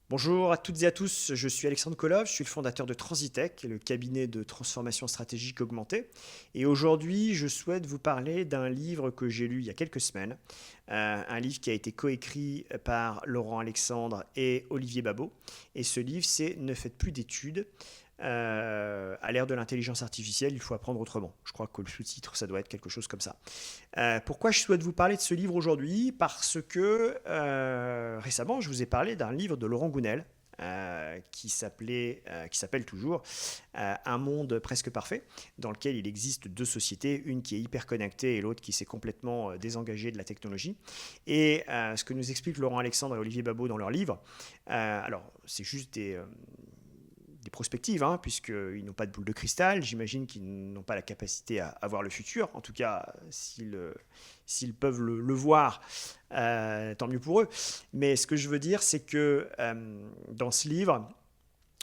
Bonjour à toutes et à tous, je suis Alexandre Kolov, je suis le fondateur de Transitech, le cabinet de transformation stratégique augmentée. Et aujourd'hui, je souhaite vous parler d'un livre que j'ai lu il y a quelques semaines, un livre qui a été coécrit par Laurent Alexandre et Olivier Babot. Et ce livre, c'est Ne faites plus d'études. À l'ère de l'intelligence artificielle, il faut apprendre autrement. Je crois que le sous-titre, ça doit être quelque chose comme ça. Pourquoi je souhaite vous parler de ce livre aujourd'hui? Parce que récemment, je vous ai parlé d'un livre de Laurent Gounel qui s'appelle toujours Un monde presque parfait, dans lequel il existe deux sociétés, une qui est hyper connectée et l'autre qui s'est complètement désengagée de la technologie. Et ce que nous expliquent Laurent Alexandre et Olivier Babot dans leur livre, alors c'est juste des prospectives, hein, puisqu'ils n'ont pas de boule de cristal. J'imagine qu'ils n'ont pas la capacité à voir le futur. En tout cas, s'ils peuvent le voir, tant mieux pour eux. Mais ce que je veux dire, c'est que dans ce livre,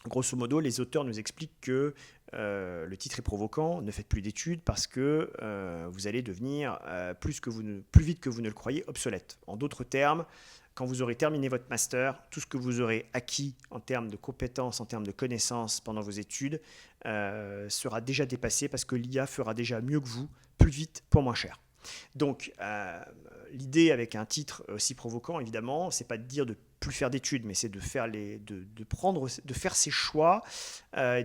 grosso modo, les auteurs nous expliquent que le titre est provoquant, ne faites plus d'études parce que vous allez devenir plus vite que vous ne le croyez obsolète. En d'autres termes, quand vous aurez terminé votre master, tout ce que vous aurez acquis en termes de compétences, en termes de connaissances pendant vos études, sera déjà dépassé parce que l'IA fera déjà mieux que vous, plus vite, pour moins cher. Donc, l'idée avec un titre aussi provoquant, évidemment, c'est pas de dire de plus faire d'études, mais c'est de faire ses choix et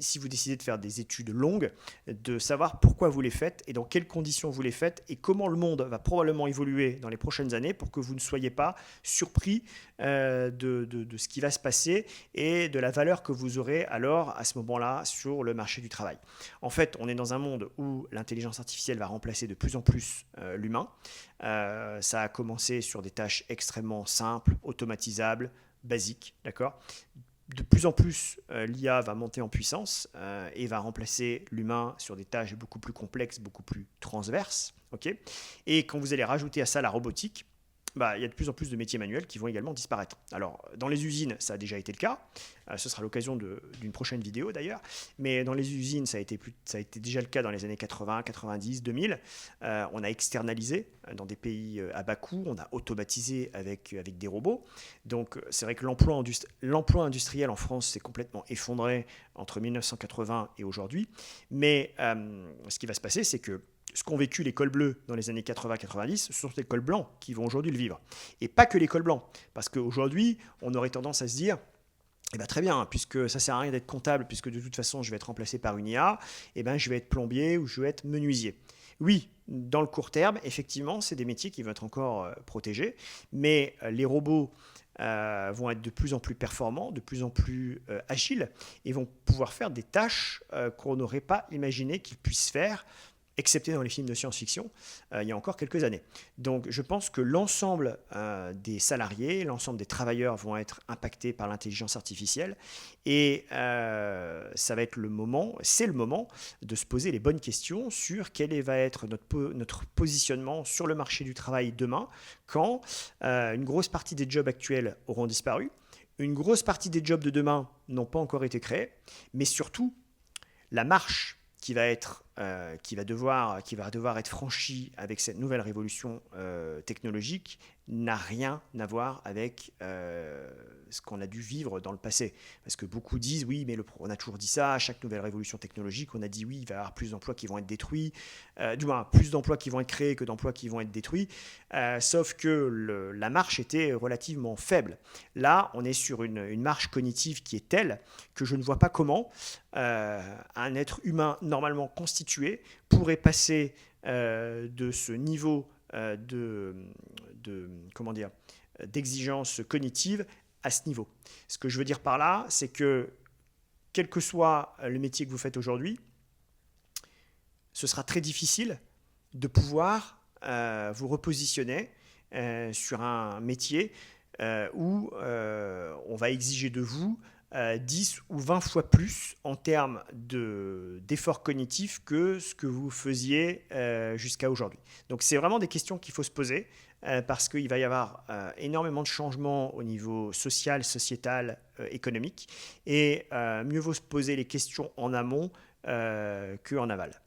si vous décidez de faire des études longues, de savoir pourquoi vous les faites et dans quelles conditions vous les faites et comment le monde va probablement évoluer dans les prochaines années pour que vous ne soyez pas surpris de ce qui va se passer et de la valeur que vous aurez alors à ce moment-là sur le marché du travail. En fait, on est dans un monde où l'intelligence artificielle va remplacer de plus en plus l'humain. Ça a commencé sur des tâches extrêmement simples, automatisables, basiques, d'accord. De plus en plus, l'IA va monter en puissance et va remplacer l'humain sur des tâches beaucoup plus complexes, beaucoup plus transverses. Okay, et quand vous allez rajouter à ça la robotique, bah, il y a de plus en plus de métiers manuels qui vont également disparaître. Alors, dans les usines, ça a déjà été le cas. Ce sera l'occasion d'une prochaine vidéo d'ailleurs. Mais dans les usines, ça a été déjà le cas dans les années 80, 90, 2000. On a externalisé dans des pays à bas coût. On a automatisé avec des robots. Donc, c'est vrai que l'emploi industriel en France s'est complètement effondré entre 1980 et aujourd'hui. Mais ce qui va se passer, c'est que ce qu'ont vécu les cols bleus dans les années 80-90, ce sont les cols blancs qui vont aujourd'hui le vivre. Et pas que les cols blancs. Parce qu'aujourd'hui, on aurait tendance à se dire, eh ben très bien, puisque ça sert à rien d'être comptable, puisque de toute façon je vais être remplacé par une IA, eh ben je vais être plombier ou je vais être menuisier. Oui, dans le court terme, effectivement, c'est des métiers qui vont être encore protégés, mais les robots vont être de plus en plus performants, de plus en plus agiles, et vont pouvoir faire des tâches qu'on n'aurait pas imaginé qu'ils puissent faire excepté dans les films de science-fiction, il y a encore quelques années. Donc je pense que l'ensemble des salariés, l'ensemble des travailleurs vont être impactés par l'intelligence artificielle et ça va être c'est le moment de se poser les bonnes questions sur quel va être notre positionnement sur le marché du travail demain quand une grosse partie des jobs actuels auront disparu, une grosse partie des jobs de demain n'ont pas encore été créés, mais surtout la marche qui va devoir être franchie avec cette nouvelle révolution technologique n'a rien à voir avec ce qu'on a dû vivre dans le passé. Parce que beaucoup disent, oui, mais on a toujours dit ça, à chaque nouvelle révolution technologique, on a dit, oui, il va y avoir plus d'emplois qui vont être détruits, du moins, plus d'emplois qui vont être créés que d'emplois qui vont être détruits, sauf que la marche était relativement faible. Là, on est sur une marche cognitive qui est telle que je ne vois pas comment un être humain normalement constitué pourrait passer de ce niveau comment dire, d'exigence cognitive à ce niveau. Ce que je veux dire par là, c'est que quel que soit le métier que vous faites aujourd'hui, ce sera très difficile de pouvoir vous repositionner sur un métier où on va exiger de vous 10 ou 20 fois plus en termes d'efforts cognitifs que ce que vous faisiez jusqu'à aujourd'hui. Donc c'est vraiment des questions qu'il faut se poser parce qu'il va y avoir énormément de changements au niveau social, sociétal, économique et mieux vaut se poser les questions en amont qu'en aval.